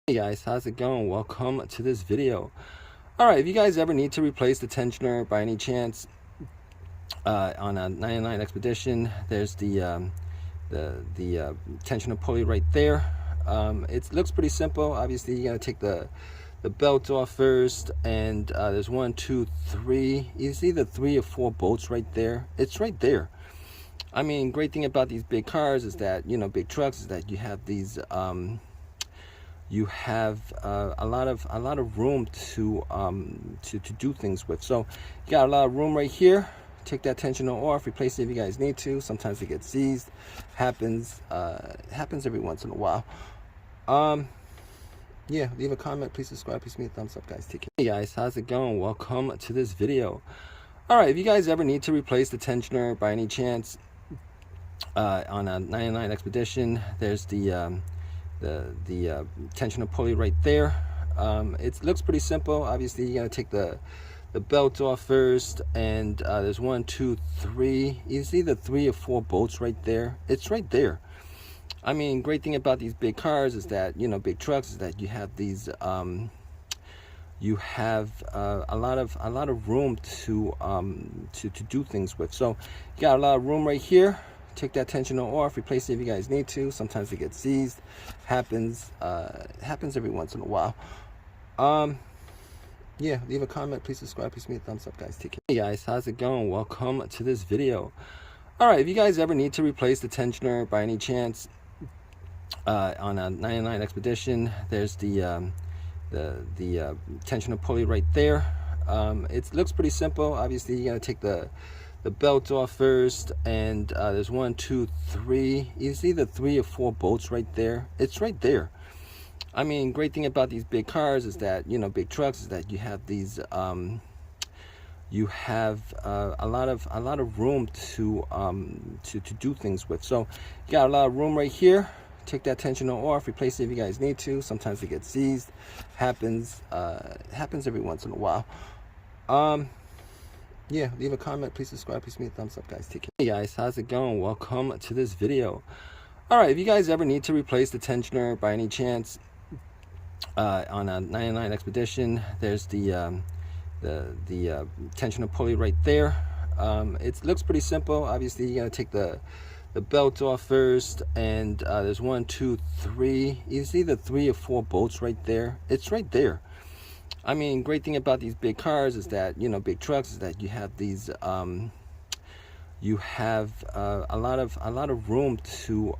Hey guys, how's it going? Welcome to this video. Alright, if you guys ever need to replace the tensioner by any chance on a 99 Expedition, there's the tensioner pulley right there. It looks pretty simple. Obviously, you gotta take the belt off first, and there's 1, 2, 3. It's either 3 or 4 bolts right there. It's right there. I mean, great thing about these big cars is that, big trucks, is that you have these you have a lot of room to do things with. So you got a lot of room right here. Take that tensioner off, replace it if you guys need to. Sometimes it gets seized. Happens every once in a while. Yeah, leave a comment, please subscribe, please give me a thumbs up, guys. Take care. Hey guys, how's it going? Welcome to this video. Alright, if you guys ever need to replace the tensioner by any chance on a 99 Expedition, there's the tensioner pulley right there. It looks pretty simple. Obviously, you gotta take the belt off first, and there's 1, 2, 3. It's either 3 or 4 bolts right there. It's right there. I mean, great thing about these big cars is that, big trucks, is that you have these you have a lot of room to do things with. So you got a lot of room right here. Take that tensioner off, replace it if you guys need to. Sometimes it gets seized. Happens every once in a while. Yeah, leave a comment, please subscribe, please give me a thumbs up, guys. Take care. Hey guys, how's it going? Welcome to this video. Alright, if you guys ever need to replace the tensioner by any chance on a 99 Expedition, there's the tensioner pulley right there. It looks pretty simple. Obviously, you gotta take the belt off first, and there's 1, 2, 3. It's either 3 or 4 bolts right there. It's right there. I mean, great thing about these big cars is that, big trucks, is that you have these you have a lot of room to do things with. So you got a lot of room right here. Take that tensioner off, replace it if you guys need to. Sometimes it gets seized. Happens every once in a while. Yeah, leave a comment, please subscribe, please give me a thumbs up, guys. Take care. Hey guys, how's it going? Welcome to this video. Alright, if you guys ever need to replace the tensioner by any chance on a 99 Expedition, there's the tensioner pulley right there. It looks pretty simple. Obviously, you gotta take the belt off first, and there's 1, 2, 3. It's either 3 or 4 bolts right there. It's right there. I mean, great thing about these big cars is that, big trucks, is that you have these you have a lot of room to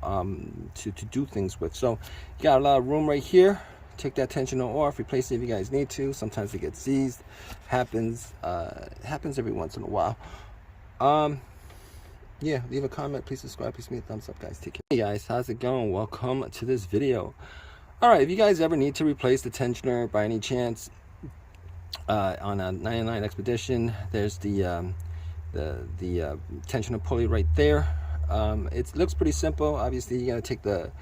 do things with. So you got a lot of room right here. Take that tensioner off, replace it if you guys need to. Sometimes it gets seized. Happens every once in a while. Yeah, leave a comment, please subscribe, please give me a thumbs up, guys. Take care. Hey guys, how's it going? Welcome to this video. Alright, if you guys ever need to replace the tensioner by any chance on a 99 Expedition, there's the tensioner pulley right there. It looks pretty simple. Obviously, you gotta take the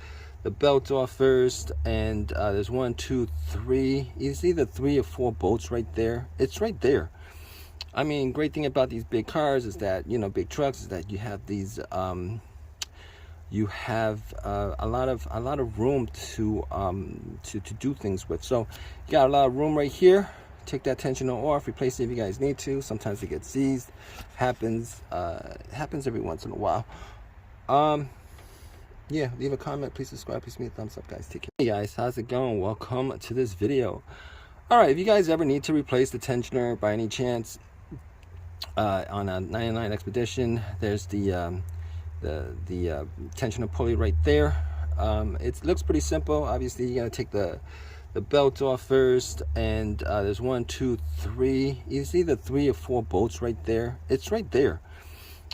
belt off first, and there's 1, 2, 3. It's either 3 or 4 bolts right there. It's right there. I mean, great thing about these big cars is that, big trucks, is that you have these you have a lot of room to do things with. So you got a lot of room right here. Take that tensioner off, replace it if you guys need to. Sometimes it gets seized. Happens every once in a while. Yeah, leave a comment, please subscribe, please give me a thumbs up, guys. Take care. Hey guys, how's it going? Welcome to this video. Alright, if you guys ever need to replace the tensioner by any chance on a 99 Expedition, there's the tensioner pulley right there. It looks pretty simple. Obviously, you gotta take the belt off first, and there's 1, 2, 3. It's either 3 or 4 bolts right there. It's right there.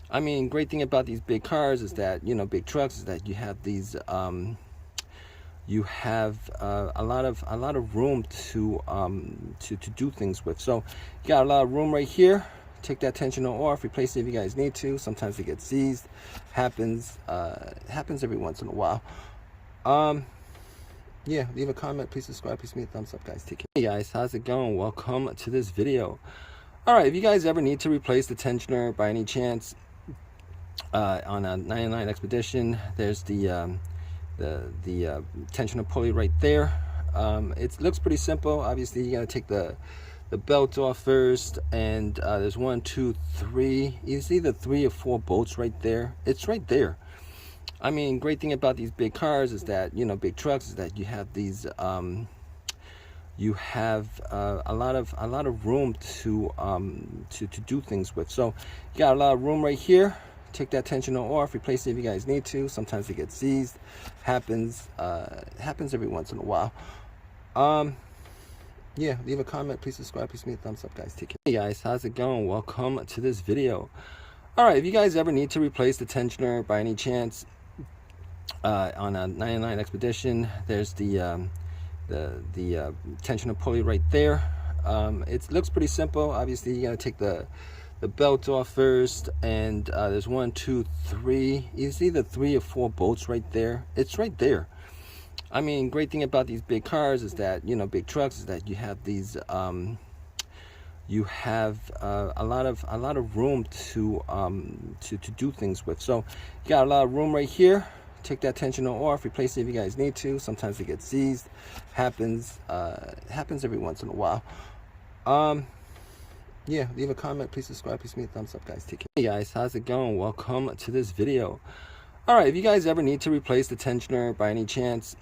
I mean, great thing about these big cars is that, big trucks, is that you have these you have a lot of room to do things with. So you got a lot of room right here. Take that tensioner off, replace it if you guys need to. Sometimes it gets seized. Happens every once in a while. Yeah, leave a comment, please subscribe, please give me a thumbs up, guys. Take care. Hey guys, how's it going? Welcome to this video. Alright, if you guys ever need to replace the tensioner by any chance on a 99 Expedition, there's the tensioner pulley right there. It looks pretty simple. Obviously, you're gonna take the belt off first, and there's 1, 2, 3. You see the 3 or 4 bolts right there? It's right there. I mean, great thing about these big cars is that, you know, big trucks, is that you have these you have a lot of room to do things with. So you got a lot of room right here. Take that tensioner off, replace it if you guys need to. Sometimes it gets seized. Happens every once in a while. Yeah, leave a comment, please subscribe, please give me a thumbs up, guys. Take care. Hey guys, how's it going? Welcome to this video. All right, if you guys ever need to replace the tensioner by any chance on a 99 Expedition, there's the tensioner pulley right there. It looks pretty simple. Obviously, you're gonna take the belt off first, and there's 1, 2, 3. You see the 3 or 4 bolts right there? It's right there. I mean, great thing about these big cars is that, you know, big trucks, is that you have these you have a lot of room to do things with. So you got a lot of room right here. Take that tensioner off, replace it if you guys need to. Sometimes it gets seized. Happens every once in a while. Yeah, leave a comment, please subscribe, please give me a thumbs up, guys. Take care. Hey guys, how's it going? Welcome to this video. All right, if you guys ever need to replace the tensioner by any chance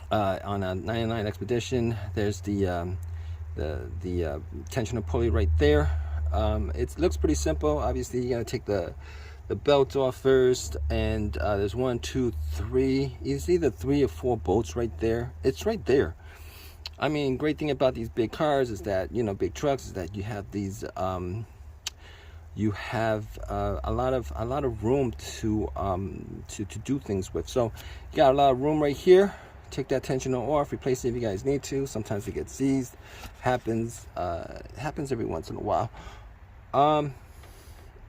on a 99 Expedition, there's the tensioner pulley right there. It looks pretty simple. Obviously, you're gonna take the belt off first, and there's 1, 2, 3. You see the 3 or 4 bolts right there? It's right there. I mean, great thing about these big cars is that, you know, big trucks, is that you have these you have a lot of room to do things with. So you got a lot of room right here. Take that tensioner off, replace it if you guys need to. Sometimes it gets seized. Happens every once in a while.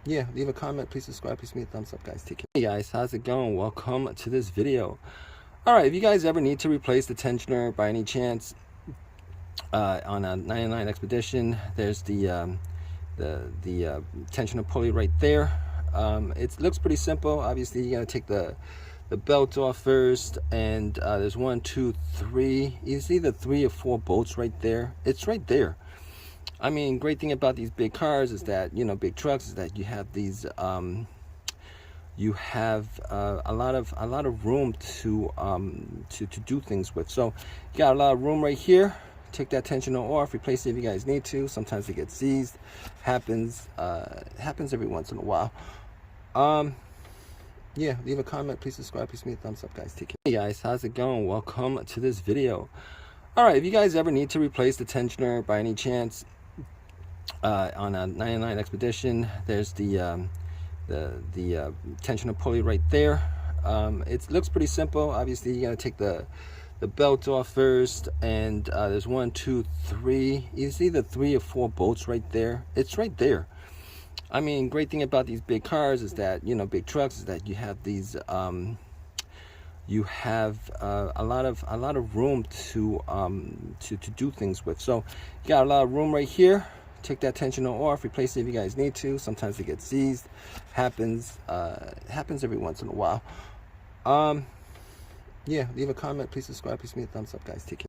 Yeah, leave a comment, please subscribe, please give me a thumbs up, guys. Take care. Hey guys, how's it going? Welcome to this video. All right, if you guys ever need to replace the tensioner by any chance on a 99 Expedition, there's the tensioner pulley right there. It looks pretty simple. Obviously, you're gonna take the belt off first, and there's 1, 2, 3. You see the 3 or 4 bolts right there? It's right there. I mean, great thing about these big cars is that, you know, big trucks, is that you have these you have a lot of room to do things with. So you got a lot of room right here. Take that tensioner off, replace it if you guys need to. Sometimes it gets seized. Happens every once in a while. Yeah, leave a comment, please subscribe, please give me a thumbs up, guys. Take care. Hey guys, how's it going? Welcome to this video. All right, if you guys ever need to replace the tensioner by any chance on a 99 Expedition, there's the tensioner pulley right there. It looks pretty simple. Obviously, you're gonna take the belt off first, and there's 1, 2, 3. You see the 3 or 4 bolts right there? It's right there. I mean, great thing about these big cars is that, you know, big trucks, is that you have these you have a lot of room to do things with. So you got a lot of room right here. Take that tensioner off, replace it if you guys need to. Sometimes it gets seized. Happens every once in a while. Yeah, leave a comment, please subscribe, please give me a thumbs up, guys. Take care.